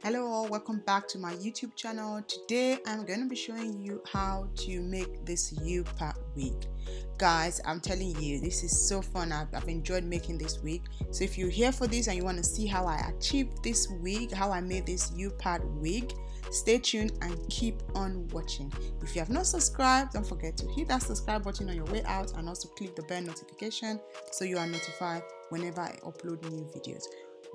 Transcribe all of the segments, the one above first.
Hello all, welcome back to my YouTube channel. Today I'm going to be showing you how to make this U-part wig. Guys, I'm telling you, this is so fun. I've enjoyed making this wig. So if you're here for this and you want to see how I achieved this wig, how I made this U-part wig, stay tuned and keep on watching. If you have not subscribed, don't forget to hit that subscribe button on your way out and also click the bell notification so you are notified whenever I upload new videos.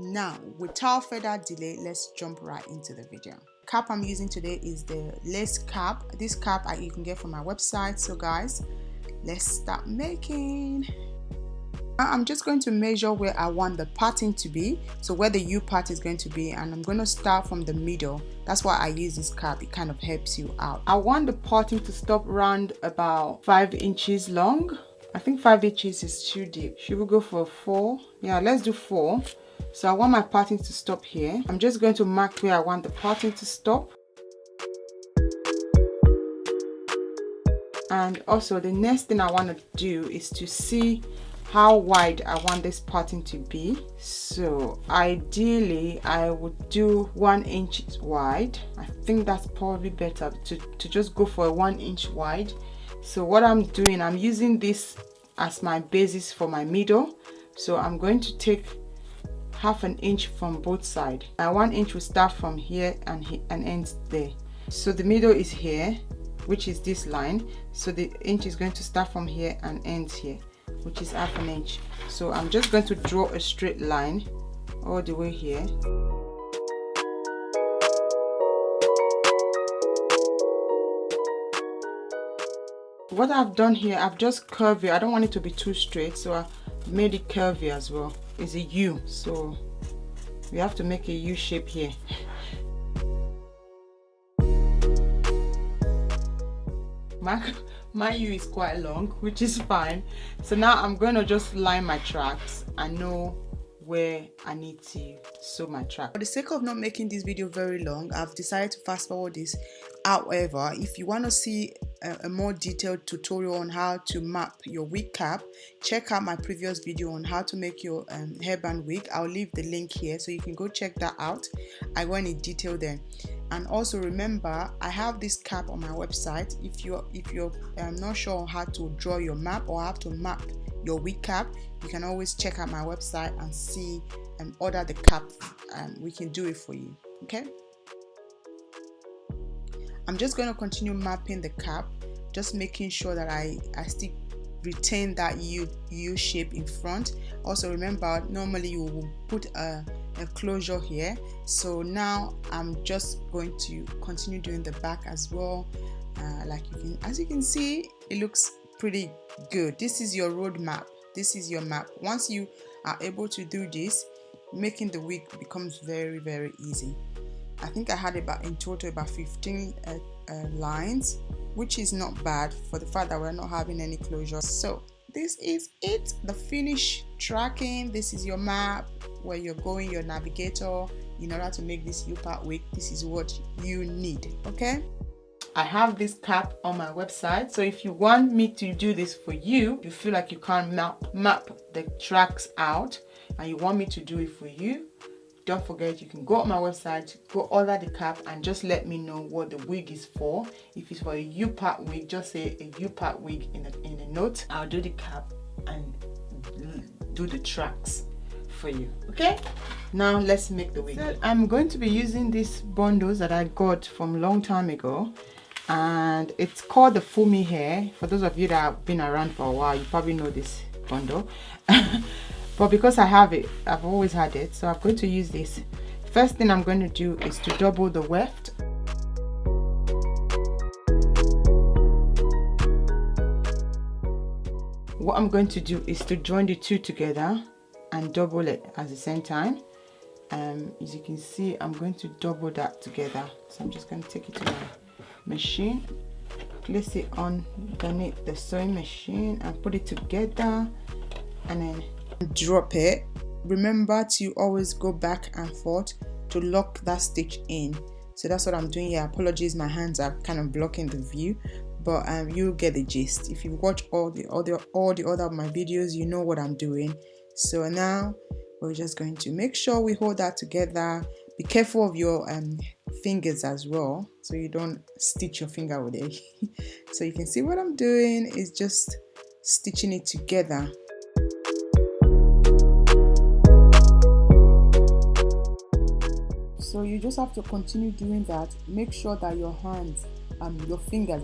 Now, without further delay, let's jump right into the video. The cap I'm using today is the lace cap. This cap you can get from my website. So guys, let's start making. Now I'm just going to measure where I want the parting to be, so where the U part is going to be, and I'm going to start from the middle. That's why I use this cap. It kind of helps you out. I want the parting to stop around about 5 inches long. I think 5 inches is too deep. Should we go for 4? Yeah, let's do 4. So I want my parting to stop here. I'm just going to mark where I want the parting to stop. And also the next thing I want to do is to see how wide I want this parting to be. So ideally I would do 1 inch wide. I think that's probably better to just go for a 1 inch wide. So what I'm doing, I'm using this as my basis for my middle. So I'm going to take half an inch from both sides. My 1 inch will start from here and ends there. So the middle is here, which is this line. So the inch is going to start from here and ends here, which is half an inch. So I'm just going to draw a straight line all the way here. What I've done here, I've just curved it. I don't want it to be too straight, so I made it curvy as well. It's a U, so we have to make a U shape here. My U is quite long, which is fine. So now I'm going to just line my tracks and know where I need to sew my track. For the sake of not making this video very long, I've decided to fast forward this. However, if you want to see a more detailed tutorial on how to map your wig cap, check out my previous video on how to make your hairband wig. I'll leave the link here so you can go check that out. I go in detail there. And also remember, I have this cap on my website. If you're not sure how to draw your map or how to map your wig cap, you can always check out my website and see and order the cap, and we can do it for you. Okay, I'm just going to continue mapping the cap, just making sure that I still retain that U shape in front. Also remember, normally you will put a closure here. So now I'm just going to continue doing the back as well. As you can see, it looks pretty good. This is your road map. This is your map. Once you are able to do this, making the wig becomes very, very easy. I think I had in total about 15 lines, which is not bad for the fact that we're not having any closure. So this is it, the finished tracking. This is your map where you're going, your navigator. In order to make this U-part wig, this is what you need. Okay, I have this cap on my website, so if you want me to do this for you, you feel like you can't map the tracks out and you want me to do it for you, don't forget, you can go on my website, go order the cap, and just let me know what the wig is for. If it's for a U-part wig, just say a U-part wig in a note. I'll do the cap and do the tracks for you. Okay, now let's make the wig. So I'm going to be using these bundles that I got from a long time ago, and it's called the Fumi hair. For those of you that have been around for a while, you probably know this bundle. But because I have it, I've always had it, so I'm going to use this. First thing I'm going to do is to double the weft. What I'm going to do is to join the two together and double it at the same time. As you can see, I'm going to double that together. So I'm just going to take it to my machine, place it on underneath the sewing machine and put it together, and then drop it. Remember to always go back and forth to lock that stitch in. So that's what I'm doing here. Apologies, my hands are kind of blocking the view, but you'll get the gist. If you watch all the other of my videos, you know what I'm doing. So now we're just going to make sure we hold that together, Be careful of your fingers as well, so you don't stitch your finger with it. So you can see what I'm doing is just stitching it together. So you just have to continue doing that. Make sure that your hands, your fingers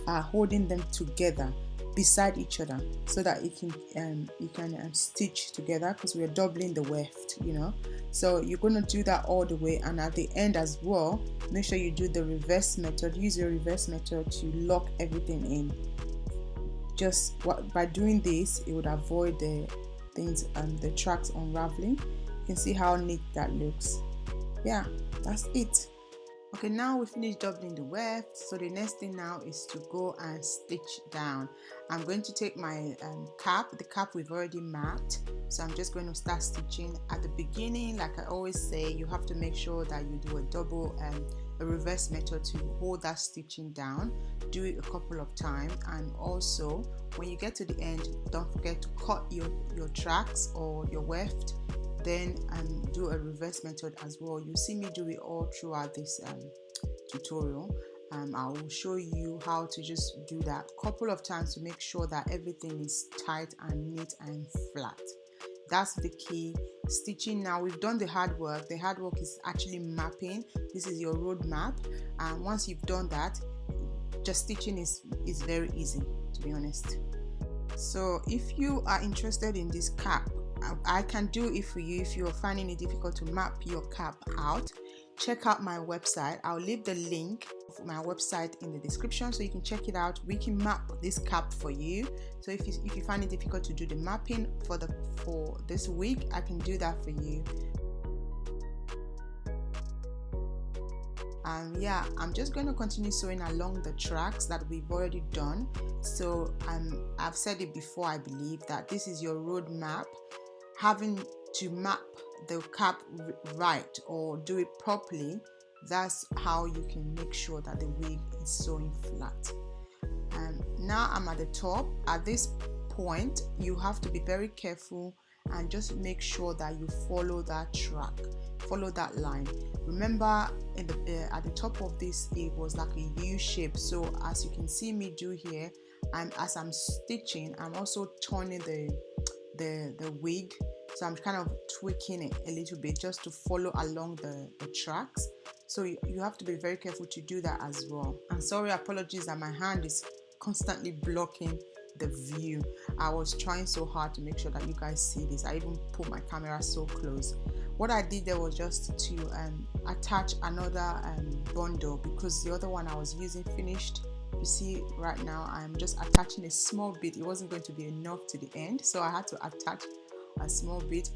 are holding them together beside each other, so that you can stitch together, because we are doubling the weft, you know. So you're going to do that all the way, and at the end as well, make sure you do the reverse method. Use your reverse method to lock everything in. Just by doing this, it would avoid the things the tracks unraveling. You can see how neat that looks. Yeah, that's it. Okay, now we finished doubling the weft, so the next thing now is to go and stitch down. I'm going to take my cap. The cap we've already marked, so I'm just going to start stitching. At the beginning, like I always say, you have to make sure that you do a reverse method to hold that stitching down. Do it a couple of times, and also when you get to the end, don't forget to cut your tracks or your weft. Then do a reverse method as well. You see me do it all throughout this tutorial. I will show you how to just do that a couple of times to make sure that everything is tight and neat and flat. That's the key. Stitching now, we've done the hard work. The hard work is actually mapping. This is your road map, and once you've done that, just stitching is very easy, to be honest. So if you are interested in this cap, I can do it for you. If you're finding it difficult to map your cap out, check out my website. I'll leave the link for my website in the description, so you can check it out. We can map this cap for you. So if you find it difficult to do the mapping for this wig, I can do that for you. Yeah, I'm just going to continue sewing along the tracks that we've already done. So I've said it before, I believe, that this is your road map. Having to map the cap right or do it properly, that's how you can make sure that the wig is sewing flat. Now I'm at the top. At this point, you have to be very careful and just make sure that you follow that track, follow that line. Remember, at the top of this, it was like a U shape. So as you can see me do here, and as I'm stitching, I'm also turning the wig, so I'm kind of tweaking it a little bit just to follow along the tracks. So you have to be very careful to do that as well. And sorry, apologies that my hand is constantly blocking the view. I was trying so hard to make sure that you guys see this. I even put my camera so close. What I did there was just to attach another bundle, because the other one I was using finished. You see right now I'm just attaching a small bit. It wasn't going to be enough to the end, so I had to attach a small bit.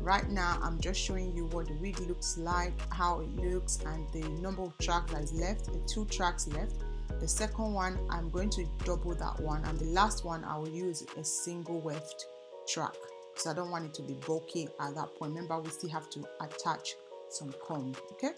Right now I'm just showing you what the wig looks like, how it looks, and the number of tracks that is left. The 2 tracks left. The second one, I'm going to double that one, and the last one I will use a single weft track, because I don't want it to be bulky at that point. Remember, we still have to attach some comb. Okay.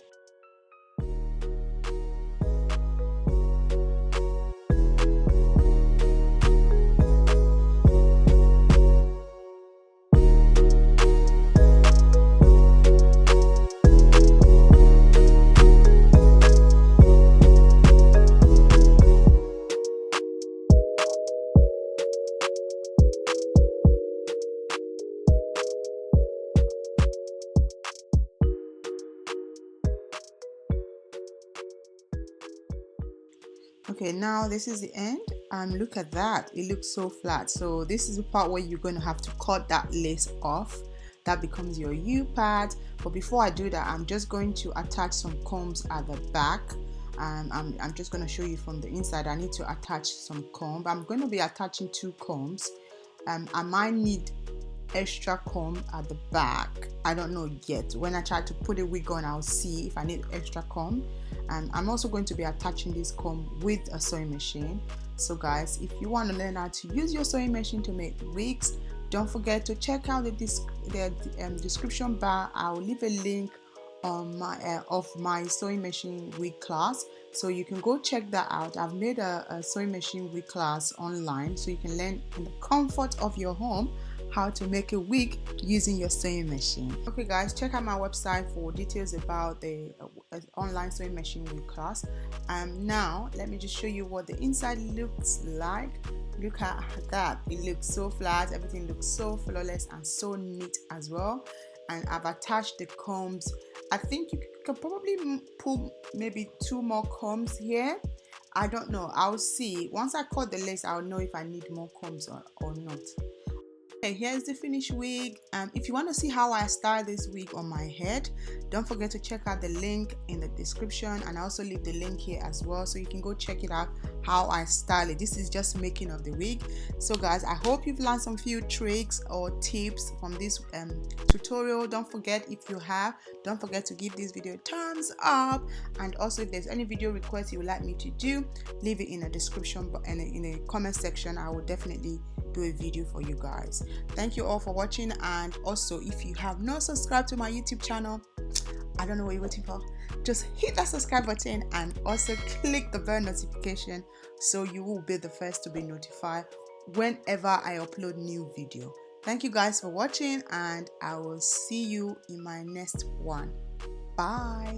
Okay, now this is the end, and look at that, it looks so flat. So this is the part where you're going to have to cut that lace off. That becomes your U part. But before I do that, I'm just going to attach some combs at the back. I'm just going to show you from the inside. I need to attach some comb. I'm going to be attaching 2 combs. I might need extra comb at the back. I don't know yet. When I try to put a wig on, I'll see if I need extra comb. And I'm also going to be attaching this comb with a sewing machine. So guys, if you want to learn how to use your sewing machine to make wigs, don't forget to check out the description bar. I'll leave a link on my of my sewing machine wig class, so you can go check that out. I've made a sewing machine wig class online, so you can learn in the comfort of your home how to make a wig using your sewing machine. Okay guys, check out my website for details about the online sewing machine wig class. Now let me just show you what the inside looks like. Look at that, it looks so flat, everything looks so flawless and so neat as well. And I've attached the combs. I think you can probably pull maybe 2 more combs here. I don't know, I'll see. Once I cut the lace, I'll know if I need more combs or not. Okay, here's the finished wig. If you want to see how I style this wig on my head, don't forget to check out the link in the description, and I also leave the link here as well, so you can go check it out how I style it. This is just making of the wig. So guys, I hope you've learned some few tricks or tips from this tutorial. Don't forget, if you have, don't forget to give this video a thumbs up, and also if there's any video requests you would like me to do, leave it in the description and in the comment section. I will definitely do a video for you guys. Thank you all for watching, and also if you have not subscribed to my YouTube channel, I don't know what you're waiting for. Just hit that subscribe button and also click the bell notification so you will be the first to be notified whenever I upload new video. Thank you guys for watching, and I will see you in my next one. Bye.